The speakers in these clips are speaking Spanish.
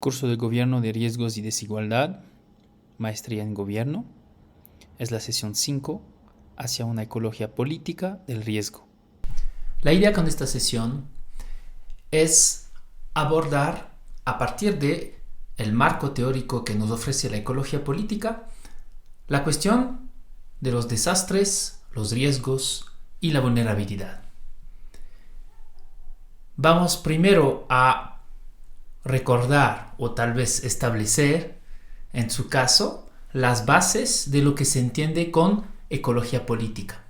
Curso de Gobierno de Riesgos y Desigualdad, Maestría en Gobierno. Es la sesión 5, hacia una ecología política del riesgo. La idea con esta sesión es abordar, a partir de el marco teórico que nos ofrece la ecología política, la cuestión de los desastres, los riesgos y la vulnerabilidad. Vamos primero a recordar o tal vez establecer, en su caso, las bases de lo que se entiende con ecología política.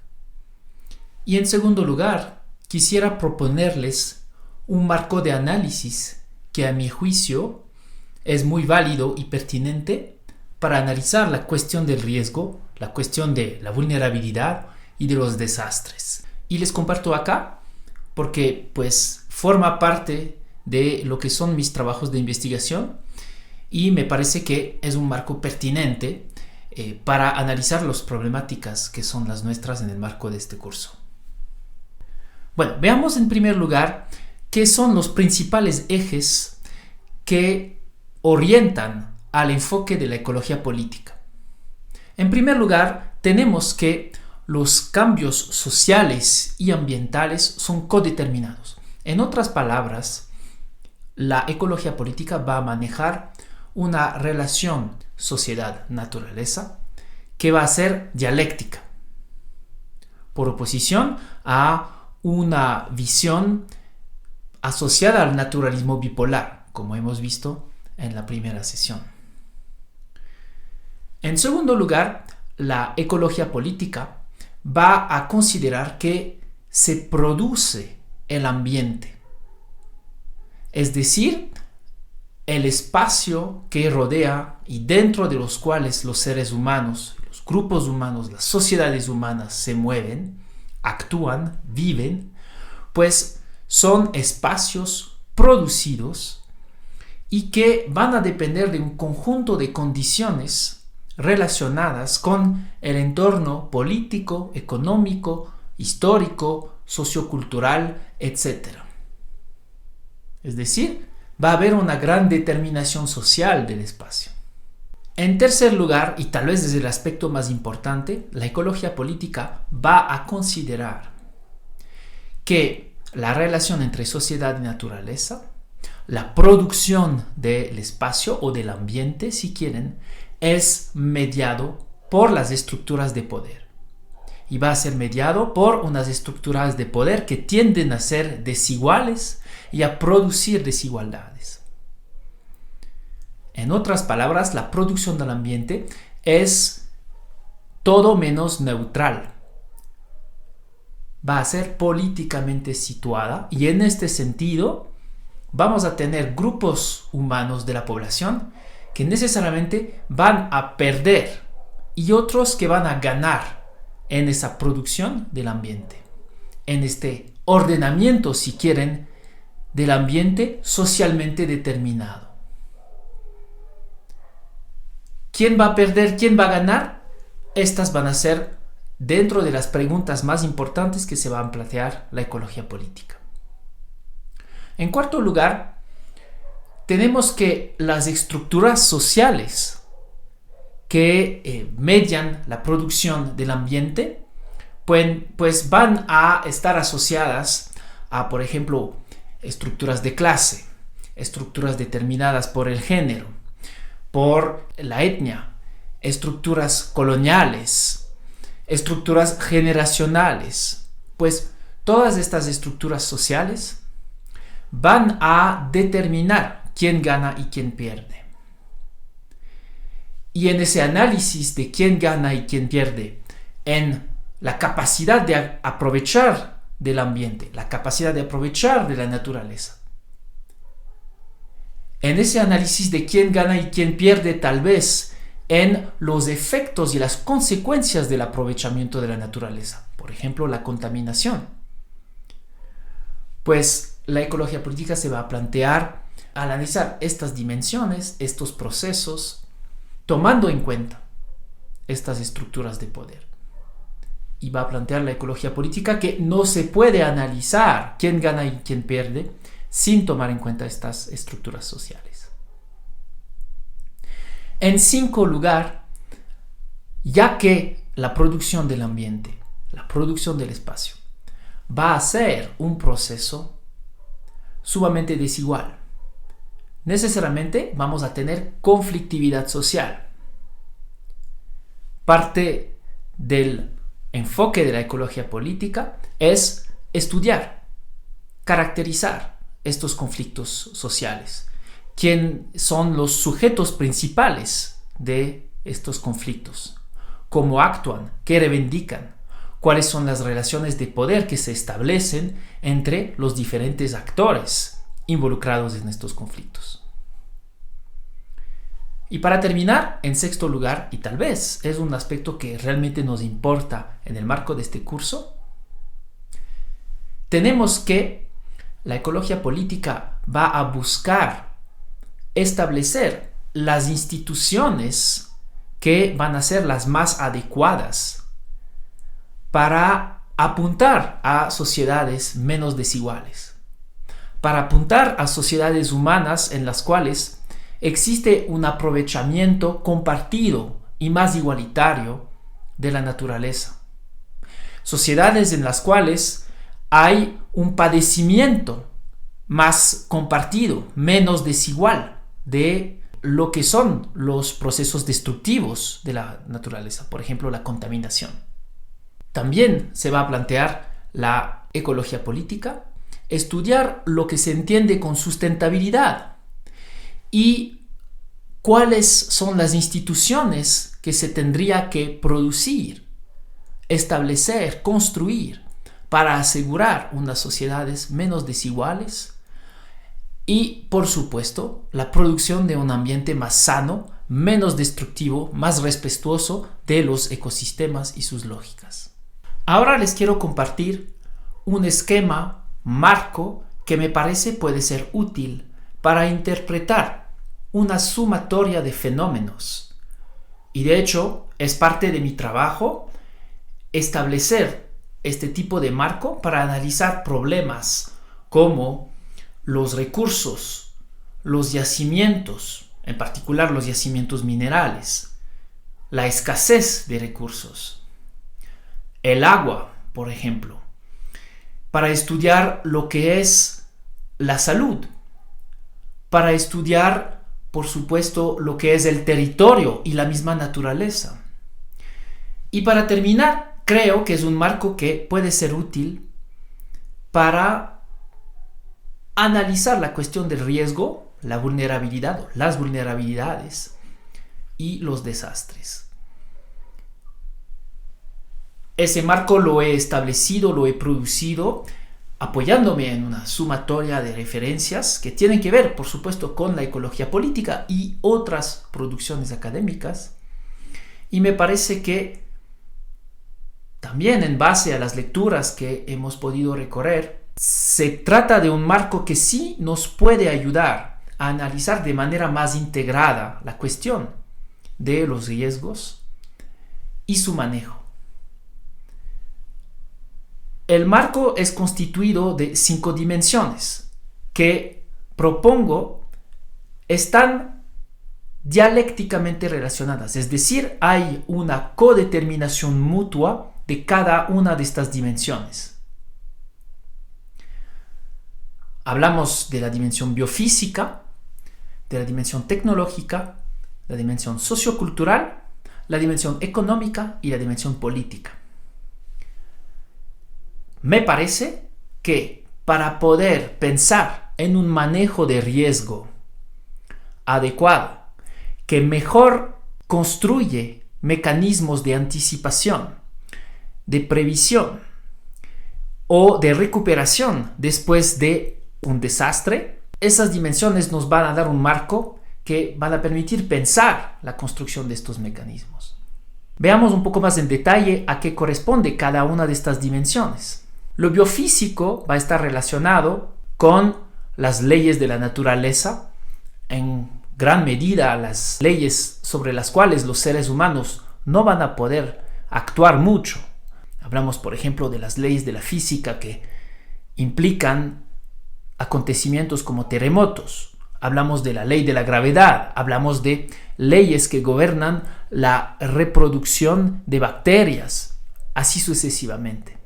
Y en segundo lugar, quisiera proponerles un marco de análisis que a mi juicio es muy válido y pertinente para analizar la cuestión del riesgo, la cuestión de la vulnerabilidad y de los desastres. Y les comparto acá porque forma parte de lo que son mis trabajos de investigación y me parece que es un marco pertinente para analizar las problemáticas que son las nuestras en el marco de este curso. Bueno, veamos en primer lugar qué son los principales ejes que orientan al enfoque de la ecología política. En primer lugar, tenemos que los cambios sociales y ambientales son codeterminados. En otras palabras, la ecología política va a manejar una relación sociedad-naturaleza que va a ser dialéctica, por oposición a una visión asociada al naturalismo bipolar, como hemos visto en la primera sesión. En segundo lugar, la ecología política va a considerar que se produce el ambiente, es decir, el espacio que rodea y dentro de los cuales los seres humanos, los grupos humanos, las sociedades humanas se mueven, actúan, viven, pues son espacios producidos y que van a depender de un conjunto de condiciones relacionadas con el entorno político, económico, histórico, sociocultural, etc. Es decir, va a haber una gran determinación social del espacio. En tercer lugar, y tal vez desde el aspecto más importante, la ecología política va a considerar que la relación entre sociedad y naturaleza, la producción del espacio o del ambiente, si quieren, es mediado por las estructuras de poder. Y va a ser mediado por unas estructuras de poder que tienden a ser desiguales y a producir desigualdades. En otras palabras, la producción del ambiente es todo menos neutral. Va a ser políticamente situada y en este sentido vamos a tener grupos humanos de la población que necesariamente van a perder y otros que van a ganar en esa producción del ambiente, en este ordenamiento, si quieren, del ambiente socialmente determinado. ¿Quién va a perder? ¿Quién va a ganar? Estas van a ser dentro de las preguntas más importantes que se van a plantear la ecología política. En cuarto lugar, tenemos que las estructuras sociales que median la producción del ambiente, pues van a estar asociadas a, por ejemplo, estructuras de clase, estructuras determinadas por el género, por la etnia, estructuras coloniales, estructuras generacionales. Pues todas estas estructuras sociales van a determinar quién gana y quién pierde. Y en ese análisis de quién gana y quién pierde, en la capacidad de aprovechar del ambiente, la capacidad de aprovechar de la naturaleza, en ese análisis de quién gana y quién pierde, tal vez en los efectos y las consecuencias del aprovechamiento de la naturaleza, por ejemplo, la contaminación, pues la ecología política se va a plantear al analizar estas dimensiones, estos procesos, tomando en cuenta estas estructuras de poder. Y va a plantear la ecología política que no se puede analizar quién gana y quién pierde sin tomar en cuenta estas estructuras sociales. En 5 lugar, ya que la producción del ambiente, la producción del espacio, va a ser un proceso sumamente desigual, necesariamente vamos a tener conflictividad social. Parte del enfoque de la ecología política es estudiar, caracterizar estos conflictos sociales. ¿Quién son los sujetos principales de estos conflictos? ¿Cómo actúan? ¿Qué reivindican? ¿Cuáles son las relaciones de poder que se establecen entre los diferentes actores involucrados en estos conflictos? Y para terminar, en 6º lugar, y tal vez es un aspecto que realmente nos importa en el marco de este curso, tenemos que la ecología política va a buscar establecer las instituciones que van a ser las más adecuadas para apuntar a sociedades menos desiguales, para apuntar a sociedades humanas en las cuales existe un aprovechamiento compartido y más igualitario de la naturaleza. Sociedades en las cuales hay un padecimiento más compartido, menos desigual de lo que son los procesos destructivos de la naturaleza, por ejemplo, la contaminación. También se va a plantear la ecología política, estudiar lo que se entiende con sustentabilidad y cuáles son las instituciones que se tendría que producir, establecer, construir para asegurar unas sociedades menos desiguales y, por supuesto, la producción de un ambiente más sano, menos destructivo, más respetuoso de los ecosistemas y sus lógicas. Ahora les quiero compartir un esquema, marco, que me parece puede ser útil para interpretar una sumatoria de fenómenos. Y de hecho, es parte de mi trabajo establecer este tipo de marco para analizar problemas como los recursos, los yacimientos, en particular los yacimientos minerales, la escasez de recursos, el agua, por ejemplo, para estudiar lo que es la salud, para estudiar, por supuesto, lo que es el territorio y la misma naturaleza. Y para terminar, creo que es un marco que puede ser útil para analizar la cuestión del riesgo, la vulnerabilidad, las vulnerabilidades y los desastres. Ese marco lo he establecido, lo he producido apoyándome en una sumatoria de referencias que tienen que ver, por supuesto, con la ecología política y otras producciones académicas. Y me parece que también en base a las lecturas que hemos podido recorrer, se trata de un marco que sí nos puede ayudar a analizar de manera más integrada la cuestión de los riesgos y su manejo. El marco es constituido de 5 dimensiones que propongo están dialécticamente relacionadas, es decir, hay una codeterminación mutua de cada una de estas dimensiones. Hablamos de la dimensión biofísica, de la dimensión tecnológica, la dimensión sociocultural, la dimensión económica y la dimensión política. Me parece que para poder pensar en un manejo de riesgo adecuado, que mejor construye mecanismos de anticipación, de previsión o de recuperación después de un desastre, esas dimensiones nos van a dar un marco que van a permitir pensar la construcción de estos mecanismos. Veamos un poco más en detalle a qué corresponde cada una de estas dimensiones. Lo biofísico va a estar relacionado con las leyes de la naturaleza, en gran medida las leyes sobre las cuales los seres humanos no van a poder actuar mucho. Hablamos, por ejemplo, de las leyes de la física que implican acontecimientos como terremotos, hablamos de la ley de la gravedad, hablamos de leyes que gobiernan la reproducción de bacterias, así sucesivamente.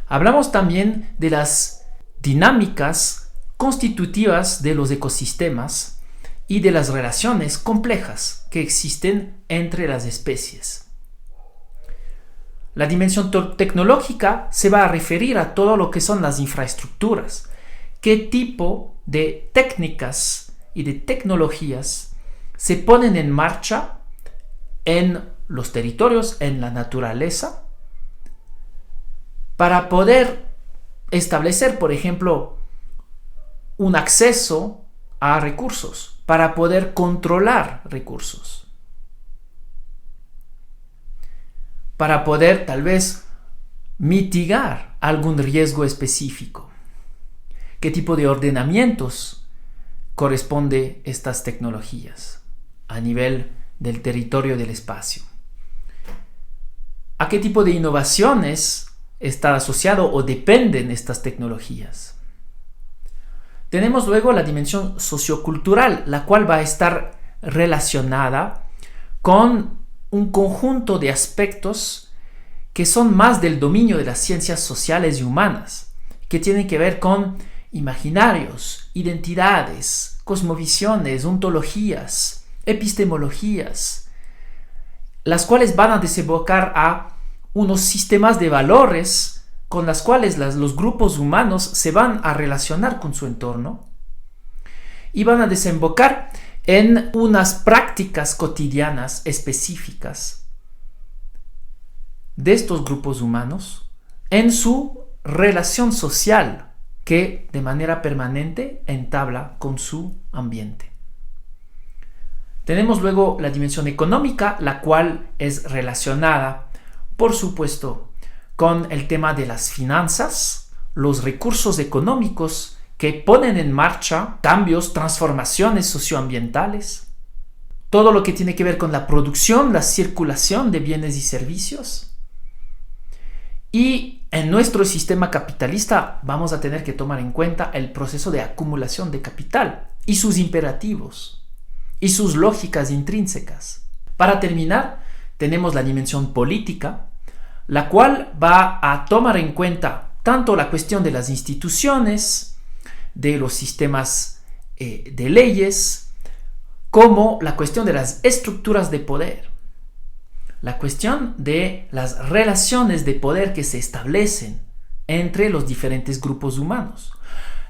Hablamos también de las dinámicas constitutivas de los ecosistemas y de las relaciones complejas que existen entre las especies. La dimensión tecnológica se va a referir a todo lo que son las infraestructuras, qué tipo de técnicas y de tecnologías se ponen en marcha en los territorios, en la naturaleza, para poder establecer, por ejemplo, un acceso a recursos, para poder controlar recursos, para poder tal vez mitigar algún riesgo específico. ¿Qué tipo de ordenamientos corresponde a estas tecnologías a nivel del territorio del espacio? ¿A qué tipo de innovaciones está asociado o dependen estas tecnologías? Tenemos luego la dimensión sociocultural, la cual va a estar relacionada con un conjunto de aspectos que son más del dominio de las ciencias sociales y humanas, que tienen que ver con imaginarios, identidades, cosmovisiones, ontologías, epistemologías, las cuales van a desembocar a unos sistemas de valores con las cuales los grupos humanos se van a relacionar con su entorno y van a desembocar en unas prácticas cotidianas específicas de estos grupos humanos en su relación social que de manera permanente entabla con su ambiente. Tenemos luego la dimensión económica, la cual es relacionada, por supuesto, con el tema de las finanzas, los recursos económicos que ponen en marcha cambios, transformaciones socioambientales, todo lo que tiene que ver con la producción, la circulación de bienes y servicios. Y en nuestro sistema capitalista vamos a tener que tomar en cuenta el proceso de acumulación de capital y sus imperativos y sus lógicas intrínsecas. Para terminar, tenemos la dimensión política, la cual va a tomar en cuenta tanto la cuestión de las instituciones, de los sistemas de leyes, como la cuestión de las estructuras de poder, la cuestión de las relaciones de poder que se establecen entre los diferentes grupos humanos,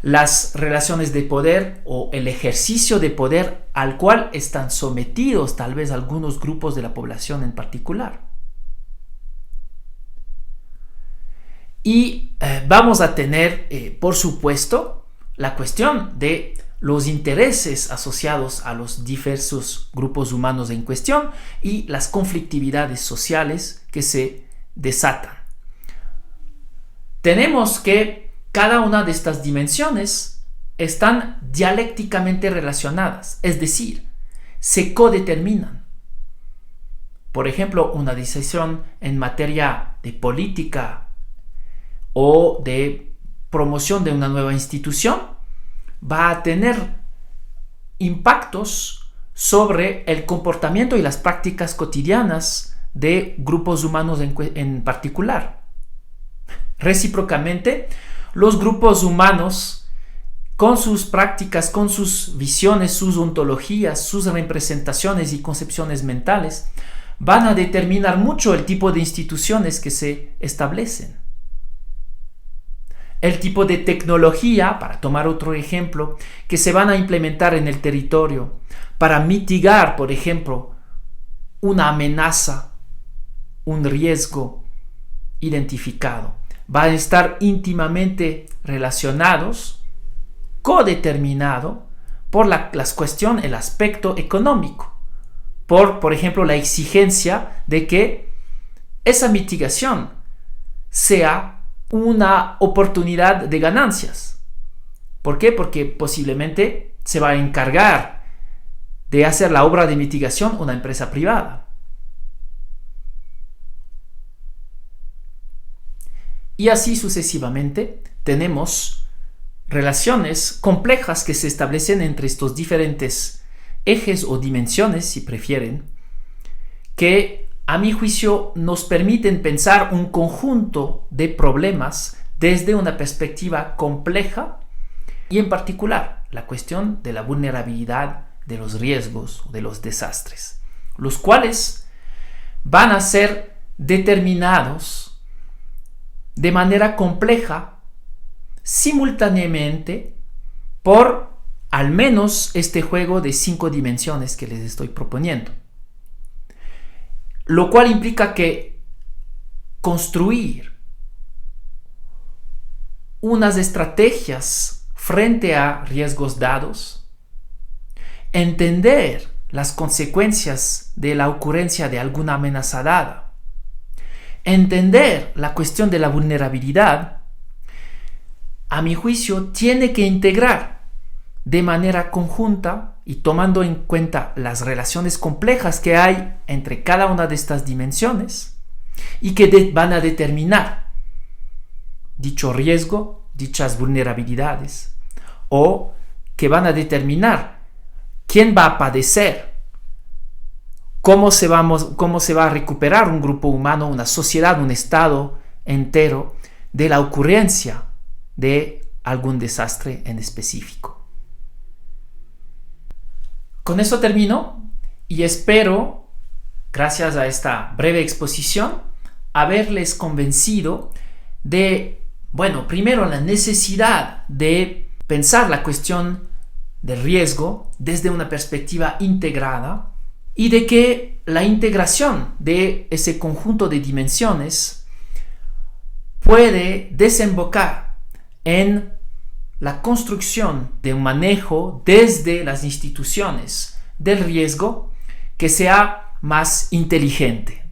las relaciones de poder o el ejercicio de poder al cual están sometidos tal vez algunos grupos de la población en particular. Y vamos a tener, por supuesto, la cuestión de los intereses asociados a los diversos grupos humanos en cuestión y las conflictividades sociales que se desatan. Tenemos que cada una de estas dimensiones están dialécticamente relacionadas, es decir, se codeterminan. Por ejemplo, una decisión en materia de política o de promoción de una nueva institución va a tener impactos sobre el comportamiento y las prácticas cotidianas de grupos humanos en particular. Recíprocamente, los grupos humanos, con sus prácticas, con sus visiones, sus ontologías, sus representaciones y concepciones mentales, van a determinar mucho el tipo de instituciones que se establecen. El tipo de tecnología, para tomar otro ejemplo, que se van a implementar en el territorio para mitigar, por ejemplo, una amenaza, un riesgo identificado. Van a estar íntimamente relacionados, codeterminado por la cuestión, el aspecto económico. Por ejemplo, la exigencia de que esa mitigación sea una oportunidad de ganancias. ¿Por qué? Porque posiblemente se va a encargar de hacer la obra de mitigación una empresa privada. Y así sucesivamente tenemos relaciones complejas que se establecen entre estos diferentes ejes o dimensiones, si prefieren, que a mi juicio nos permiten pensar un conjunto de problemas desde una perspectiva compleja y en particular la cuestión de la vulnerabilidad, de los riesgos, de los desastres, los cuales van a ser determinados de manera compleja simultáneamente por al menos este juego de 5 dimensiones que les estoy proponiendo. Lo cual implica que construir unas estrategias frente a riesgos dados, entender las consecuencias de la ocurrencia de alguna amenaza dada, entender la cuestión de la vulnerabilidad, a mi juicio, tiene que integrar de manera conjunta y tomando en cuenta las relaciones complejas que hay entre cada una de estas dimensiones y que van a determinar dicho riesgo, dichas vulnerabilidades, o que van a determinar quién va a padecer, cómo se va a recuperar un grupo humano, una sociedad, un estado entero de la ocurrencia de algún desastre en específico. Con eso termino y espero, gracias a esta breve exposición, haberles convencido de, primero la necesidad de pensar la cuestión del riesgo desde una perspectiva integrada y de que la integración de ese conjunto de dimensiones puede desembocar en la construcción de un manejo desde las instituciones del riesgo que sea más inteligente.